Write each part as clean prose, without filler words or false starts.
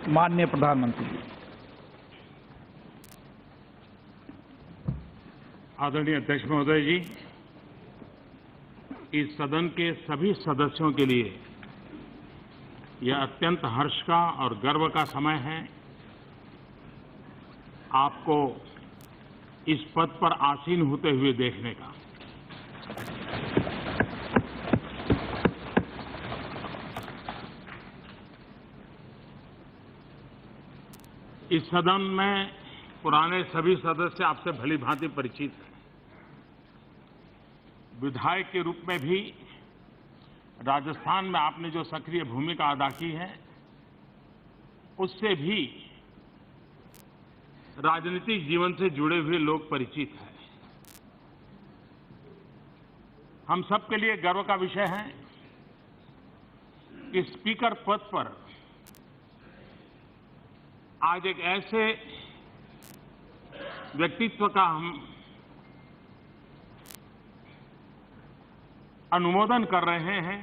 माननीय प्रधानमंत्री जी। आदरणीय अध्यक्ष महोदय जी, इस सदन के सभी सदस्यों के लिए यह अत्यंत हर्ष का और गर्व का समय है। आपको इस पद पर आसीन होते हुए देखने का। इस सदन में पुराने सभी सदस्य आपसे भलीभांति परिचित हैं। विधायक के रूप में भी राजस्थान में आपने जो सक्रिय भूमिका अदा की है, उससे भी राजनीतिक जीवन से जुड़े हुए लोग परिचित हैं। हम सबके लिए गर्व का विषय है कि स्पीकर पद पर आज एक ऐसे व्यक्तित्व का हम अनुमोदन कर रहे हैं,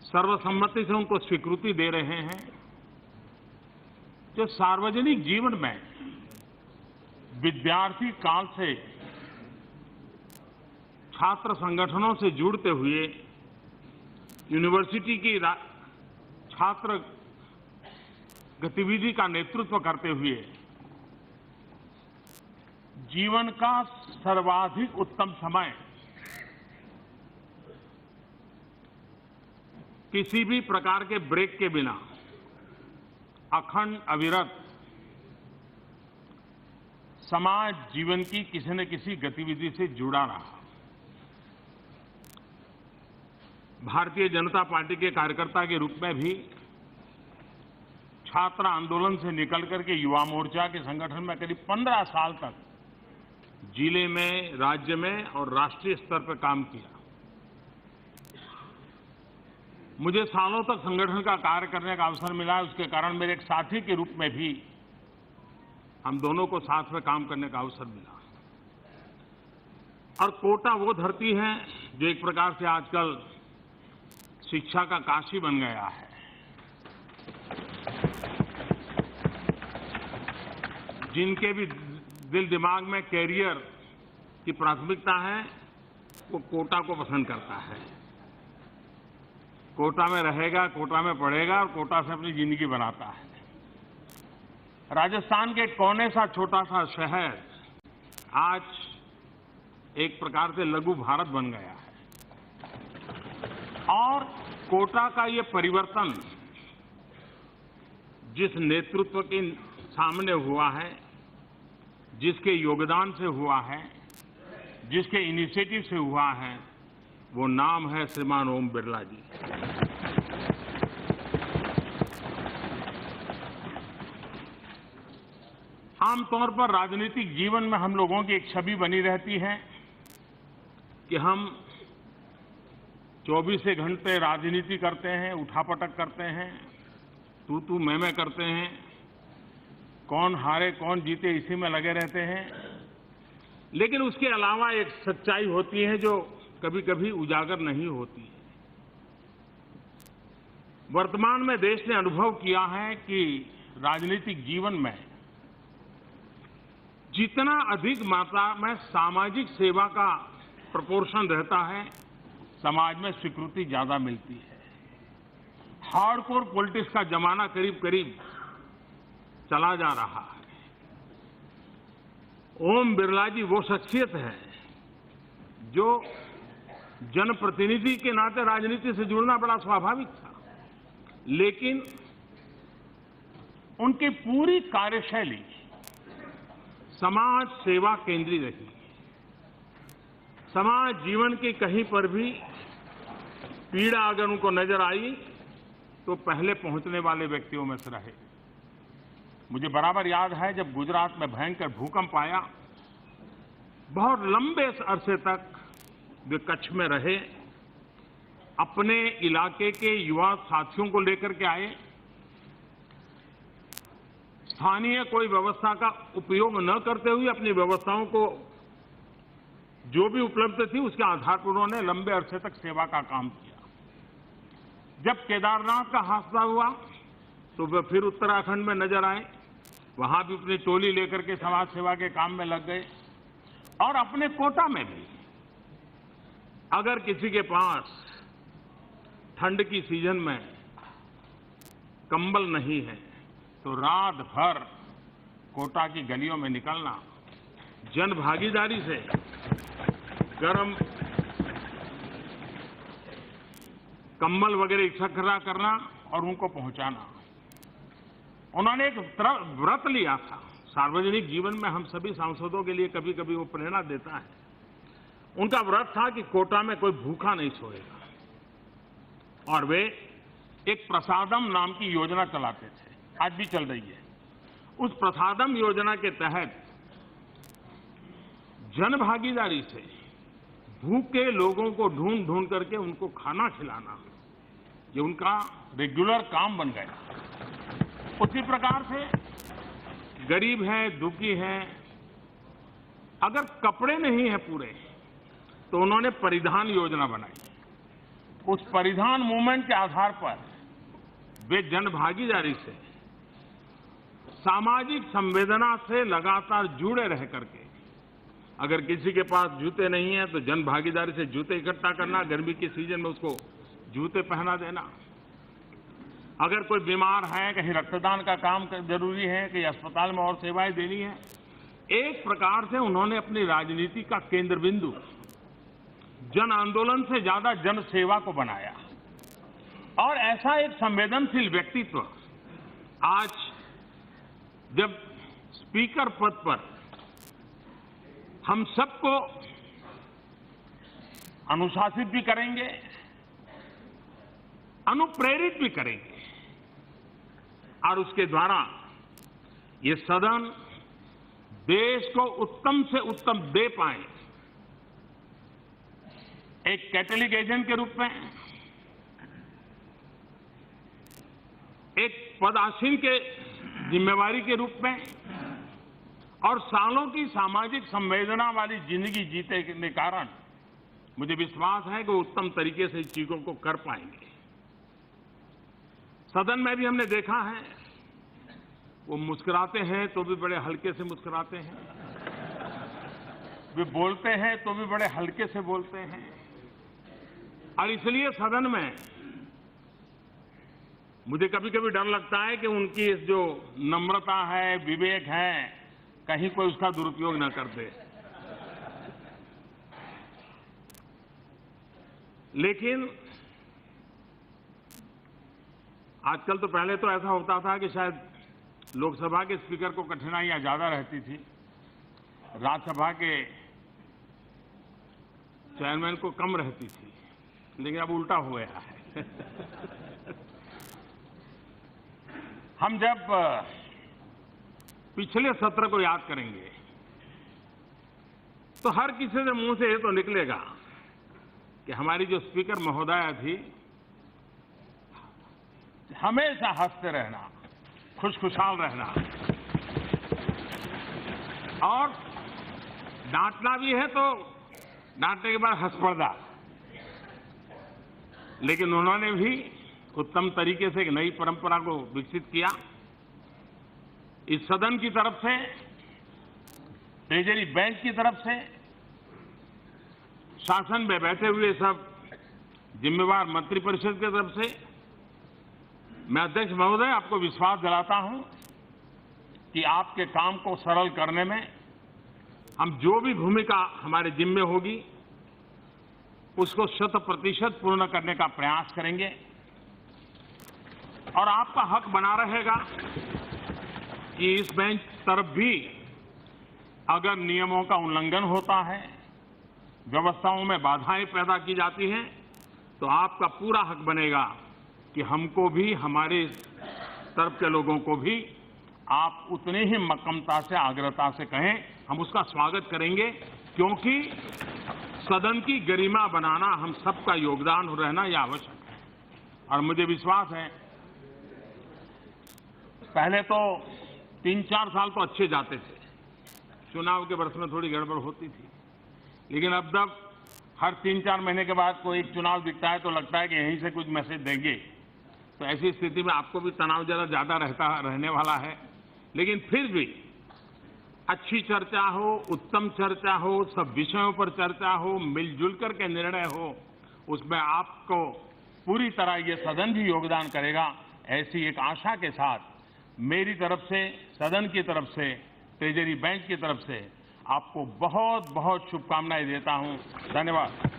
सर्वसम्मति से उनको स्वीकृति दे रहे हैं, जो सार्वजनिक जीवन में विद्यार्थी काल से छात्र संगठनों से जुड़ते हुए यूनिवर्सिटी की छात्र गतिविधि का नेतृत्व करते हुए जीवन का सर्वाधिक उत्तम समय किसी भी प्रकार के ब्रेक के बिना अखंड अविरत समाज जीवन की किसी न किसी गतिविधि से जुड़ा रहा। भारतीय जनता पार्टी के कार्यकर्ता के रूप में भी छात्र आंदोलन से निकल करके युवा मोर्चा के संगठन में करीब 15 साल तक जिले में, राज्य में और राष्ट्रीय स्तर पर काम किया। मुझे सालों तक संगठन का कार्य करने का अवसर मिला है। उसके कारण मेरे एक साथी के रूप में भी हम दोनों को साथ में काम करने का अवसर मिला। और कोटा वो धरती है जो एक प्रकार से आजकल शिक्षा का काशी बन गया है। जिनके भी दिल दिमाग में कैरियर की प्राथमिकता है, वो कोटा को पसंद करता है। कोटा में रहेगा, कोटा में पढ़ेगा और कोटा से अपनी जिंदगी बनाता है। राजस्थान के कोने सा छोटा सा शहर आज एक प्रकार से लघु भारत बन गया है। और कोटा का ये परिवर्तन जिस नेतृत्व के सामने हुआ है, जिसके योगदान से हुआ है, जिसके इनिशिएटिव से हुआ है, वो नाम है श्रीमान ओम बिरला जी। आमतौर पर राजनीतिक जीवन में हम लोगों की एक छवि बनी रहती है कि हम 24 घंटे राजनीति करते हैं, उठापटक करते हैं, तू मैं करते हैं, कौन हारे कौन जीते इसी में लगे रहते हैं। लेकिन उसके अलावा एक सच्चाई होती है जो कभी कभी उजागर नहीं होती है। वर्तमान में देश ने अनुभव किया है कि राजनीतिक जीवन में जितना अधिक मात्रा में सामाजिक सेवा का प्रोपोर्शन रहता है, समाज में स्वीकृति ज्यादा मिलती है। हार्डकोर पॉलिटिक्स का जमाना करीब करीब चला जा रहा है। ओम बिरला जी वो शख्सियत है जो जनप्रतिनिधि के नाते राजनीति से जुड़ना बड़ा स्वाभाविक था, लेकिन उनकी पूरी कार्यशैली समाज सेवा केंद्रीय रही। समाज जीवन की कहीं पर भी पीड़ा अगर उनको नजर आई तो पहले पहुंचने वाले व्यक्तियों में से रहे। मुझे बराबर याद है जब गुजरात में भयंकर भूकंप आया, बहुत लंबे अरसे तक वे कच्छ में रहे, अपने इलाके के युवा साथियों को लेकर के आए, स्थानीय कोई व्यवस्था का उपयोग न करते हुए अपनी व्यवस्थाओं को जो भी उपलब्ध थी उसके आधार पर उन्होंने लंबे अरसे तक सेवा का काम किया। जब केदारनाथ का हादसा हुआ तो वे फिर उत्तराखंड में नजर आए, वहां भी अपनी टोली लेकर के समाज सेवा के काम में लग गए। और अपने कोटा में भी अगर किसी के पास ठंड की सीजन में कंबल नहीं है तो रात भर कोटा की गलियों में निकलना, जन भागीदारी से गर्म कंबल वगैरह इकट्ठा करना और उनको पहुंचाना। उन्होंने एक व्रत लिया था। सार्वजनिक जीवन में हम सभी सांसदों के लिए कभी कभी वो प्रेरणा देता है। उनका व्रत था कि कोटा में कोई भूखा नहीं सोएगा, और वे एक प्रसादम नाम की योजना चलाते थे, आज भी चल रही है। उस प्रसादम योजना के तहत जन भागीदारी से भूखे लोगों को ढूंढ ढूंढ करके उनको खाना खिलाना, ये उनका रेगुलर काम बन गया। उसी प्रकार से गरीब हैं, दुखी हैं, अगर कपड़े नहीं हैं पूरे तो उन्होंने परिधान योजना बनाई। उस परिधान मूवमेंट के आधार पर वे जन भागीदारी से, सामाजिक संवेदना से लगातार जुड़े रह करके, अगर किसी के पास जूते नहीं है तो जन भागीदारी से जूते इकट्ठा करना, गर्मी के सीजन में उसको जूते पहना देना। अगर कोई बीमार है, कहीं रक्तदान का काम जरूरी है, कहीं अस्पताल में और सेवाएं देनी है, एक प्रकार से उन्होंने अपनी राजनीति का केंद्र बिंदु जन आंदोलन से ज्यादा जन सेवा को बनाया। और ऐसा एक संवेदनशील व्यक्तित्व आज जब स्पीकर पद पर हम सबको अनुशासित भी करेंगे, अनुप्रेरित भी करेंगे, और उसके द्वारा ये सदन देश को उत्तम से उत्तम दे पाए, एक कैटलिक एजेंट के रूप में, एक पदासीन के जिम्मेवारी के रूप में, और सालों की सामाजिक संवेदना वाली जिंदगी जीते के कारण मुझे विश्वास है कि वो उत्तम तरीके से इस चीजों को कर पाएंगे। सदन में भी हमने देखा है, वो मुस्कुराते हैं तो भी बड़े हल्के से मुस्कुराते हैं, वे बोलते हैं तो भी बड़े हल्के से बोलते हैं। और इसलिए सदन में मुझे कभी कभी डर लगता है कि उनकी इस जो नम्रता है, विवेक है, कहीं कोई उसका दुरुपयोग न कर दे। लेकिन आजकल तो, पहले तो ऐसा होता था कि शायद लोकसभा के स्पीकर को कठिनाइयां ज्यादा रहती थी, राज्यसभा के चेयरमैन को कम रहती थी, लेकिन अब उल्टा हो गया है। हम जब पिछले सत्र को याद करेंगे तो हर किसी के मुंह से ये तो निकलेगा कि हमारी जो स्पीकर महोदया थी, हमेशा हंसते रहना, खुशखुशाल रहना, और डांटना भी है तो डांटने के बाद हंस पड़ना। लेकिन उन्होंने भी उत्तम तरीके से एक नई परंपरा को विकसित किया। इस सदन की तरफ से, ट्रेजरी बेंच की तरफ से, शासन में बैठे हुए सब जिम्मेवार मंत्रिपरिषद की तरफ से मैं अध्यक्ष महोदय आपको विश्वास दिलाता हूं कि आपके काम को सरल करने में हम जो भी भूमिका हमारे जिम्मे होगी उसको 100% पूर्ण करने का प्रयास करेंगे। और आपका हक बना रहेगा कि इस बेंच तरफ भी अगर नियमों का उल्लंघन होता है, व्यवस्थाओं में बाधाएं पैदा की जाती हैं, तो आपका पूरा हक बनेगा कि हमको भी, हमारे तरफ के लोगों को भी आप उतनी ही मक्कमता से, आग्रहता से कहें, हम उसका स्वागत करेंगे, क्योंकि सदन की गरिमा बनाना हम सबका योगदान रहना यह आवश्यक है। और मुझे विश्वास है, पहले तो 3-4 साल तो अच्छे जाते थे, चुनाव के वर्ष में थोड़ी गड़बड़ होती थी, लेकिन अब तक हर 3-4 महीने के बाद कोई एक चुनाव दिखता है तो लगता है कि यहीं से कुछ मैसेज देंगे, तो ऐसी स्थिति में आपको भी तनाव जरा ज्यादा रहने वाला है। लेकिन फिर भी अच्छी चर्चा हो, उत्तम चर्चा हो, सब विषयों पर चर्चा हो, मिलजुल कर के निर्णय हो, उसमें आपको पूरी तरह ये सदन भी योगदान करेगा, ऐसी एक आशा के साथ मेरी तरफ से, सदन की तरफ से, ट्रेजरी बैंक की तरफ से आपको बहुत बहुत शुभकामनाएं देता हूं। धन्यवाद।